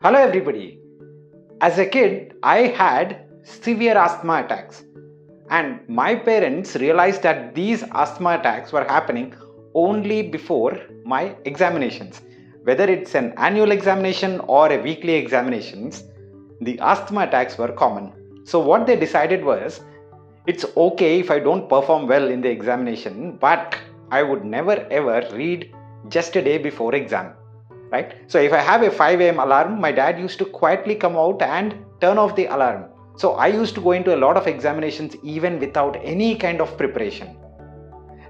Hello everybody. As a kid, I had severe asthma attacks, and my parents realized that these asthma attacks were happening only before my examinations. Whether it's an annual examination or a weekly examinations, the asthma attacks were common. So what they decided was it's okay if I don't perform well in the examination, but I would never ever read just a day before exam, right? So if I have a 5 a.m. alarm, my dad used to quietly come out and turn off the alarm. So I used to go into a lot of examinations even without any kind of preparation.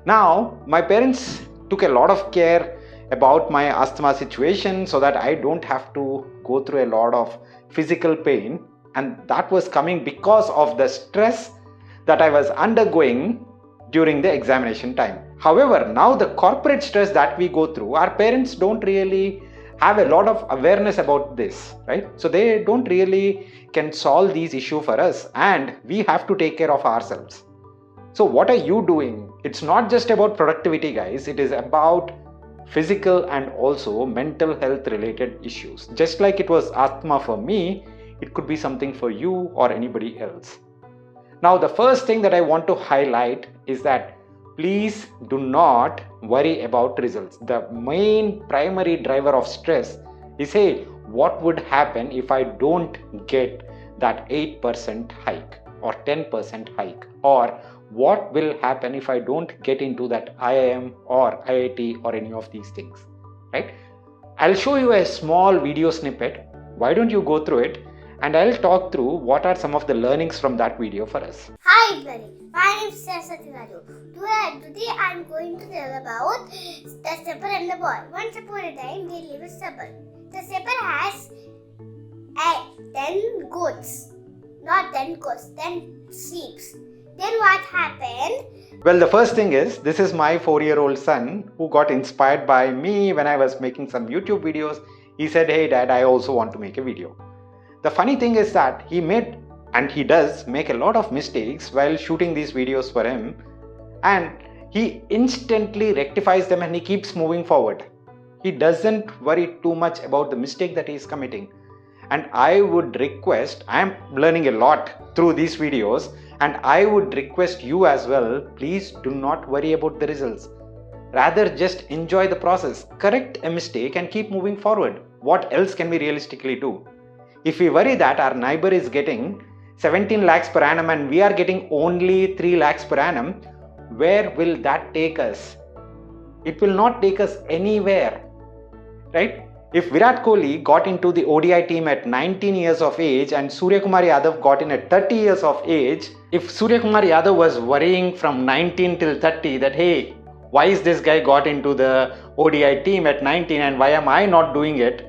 Now, my parents took a lot of care about my asthma situation so that I don't have to go through a lot of physical pain, and that was coming because of the stress that I was undergoing during the examination time. However, now the corporate stress that we go through, our parents don't really have a lot of awareness about this, right? So they don't really can solve these issues for us, and we have to take care of ourselves. So what are you doing? It's not just about productivity, guys. It is about physical and also mental health related issues. Just like it was asthma for me, it could be something for you or anybody else. Now, the first thing that I want to highlight is that please do not worry about results. The main primary driver of stress is, hey, what would happen if I don't get that 8% hike or 10% hike? Or what will happen if I don't get into that IIM or IIT or any of these things, right? I'll show you a small video snippet. Why don't you go through it? And I'll talk through what are some of the learnings from that video for us. Hi everybody, my name is Pavan Sathiraju. Today I'm going to tell about the zebra and the boy. Once upon a time, they live a zebra. The zebra has 10 goats. Not 10 goats, 10 sheep. Then what happened? Well, the first thing is, this is my 4-year-old son who got inspired by me when I was making some YouTube videos. He said, hey dad, I also want to make a video. The funny thing is that he made and he does make a lot of mistakes while shooting these videos for him, and he instantly rectifies them and he keeps moving forward. He doesn't worry too much about the mistake that he is committing. And I would request, I am learning a lot through these videos, and I would request you as well, please do not worry about the results. Rather, just enjoy the process, correct a mistake and keep moving forward. What else can we realistically do? If we worry that our neighbor is getting 17 lakhs per annum and we are getting only 3 lakhs per annum, where will that take us? It will not take us anywhere, right? If Virat Kohli got into the ODI team at 19 years of age and Surya Kumar Yadav got in at 30 years of age, if Surya Kumar Yadav was worrying from 19 till 30 that, hey, why is this guy got into the ODI team at 19 and why am I not doing it?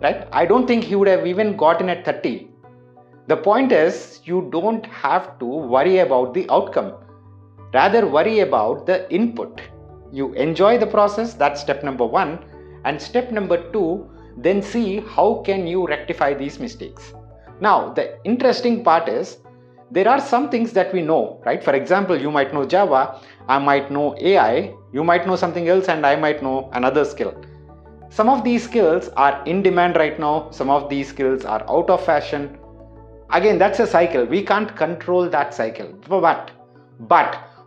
Right? I don't think he would have even gotten at 30. The point is, you don't have to worry about the outcome. Rather, worry about the input. You enjoy the process, that's step number 1. And step number 2, then see how can you rectify these mistakes. Now, the interesting part is, there are some things that we know, right? For example, you might know Java, I might know AI, you might know something else, and I might know another skill. Some of these skills are in demand right now. Some of these skills are out of fashion. Again, that's a cycle. We can't control that cycle. But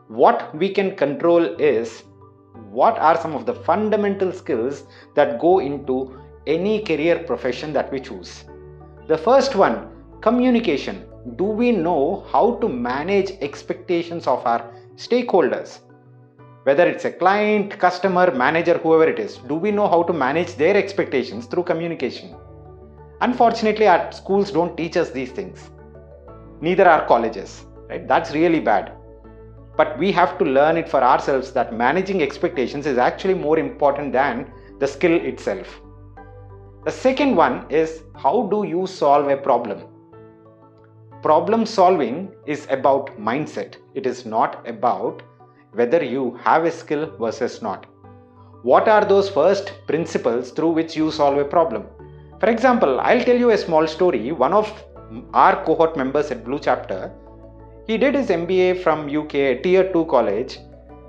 what we can control is what are some of the fundamental skills that go into any career profession that we choose. The first one, communication. Do we know how to manage expectations of our stakeholders? Whether it's a client, customer, manager, whoever it is, do we know how to manage their expectations through communication? Unfortunately, our schools don't teach us these things. Neither our colleges, right? That's really bad. But we have to learn it for ourselves that managing expectations is actually more important than the skill itself. The second one is, how do you solve a problem? Problem solving is about mindset. It is not about whether you have a skill versus not. What are those first principles through which you solve a problem? For example, I'll tell you a small story. One of our cohort members at Blue Chapter, he did his MBA from UK, tier 2 college,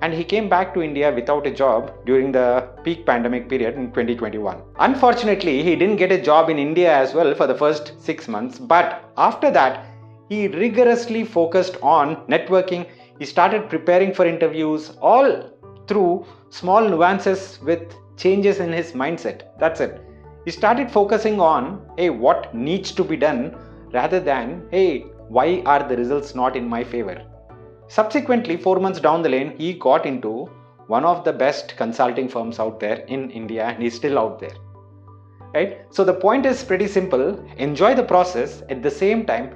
and he came back to India without a job during the peak pandemic period in 2021. Unfortunately, he didn't get a job in India as well for the first 6 months, but after that, he rigorously focused on networking. He started preparing for interviews, all through small nuances with changes in his mindset. That's it. He started focusing on, hey, what needs to be done rather than, hey, why are the results not in my favor? Subsequently, 4 months down the lane, he got into one of the best consulting firms out there in India, and he's still out there. Right? So the point is pretty simple. Enjoy the process. At the same time,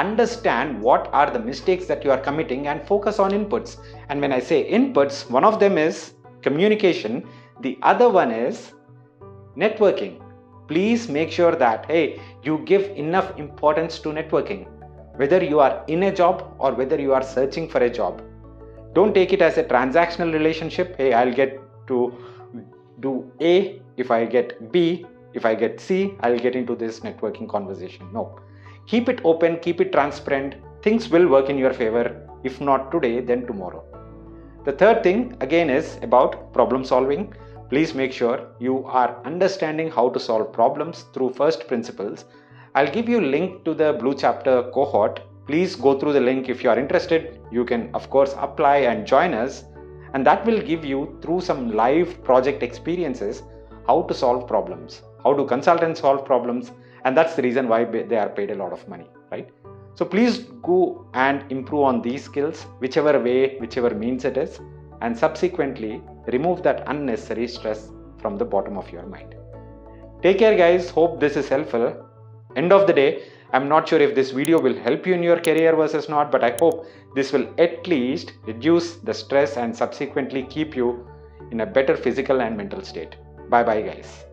understand what are the mistakes that you are committing and focus on inputs. And when I say inputs, one of them is communication. The other one is networking. Please make sure that, hey, you give enough importance to networking. Whether you are in a job or whether you are searching for a job. Don't take it as a transactional relationship. Hey, I'll get to do A. If I get B, if I get C, I'll get into this networking conversation. No. Keep it open, keep it transparent. Things will work in your favor. If not today, then tomorrow. The third thing again is about problem solving. Please make sure you are understanding how to solve problems through first principles. I'll give you a link to the Blue Chapter cohort. Please go through the link if you are interested. You can of course apply and join us, and that will give you through some live project experiences how to solve problems, how do consultants solve problems, and that's the reason why they are paid a lot of money, right? So please go and improve on these skills, whichever way, whichever means it is, and subsequently remove that unnecessary stress from the bottom of your mind. Take care guys, hope this is helpful. End of the day, I'm not sure if this video will help you in your career versus not, but I hope this will at least reduce the stress and subsequently keep you in a better physical and mental state. Bye bye guys.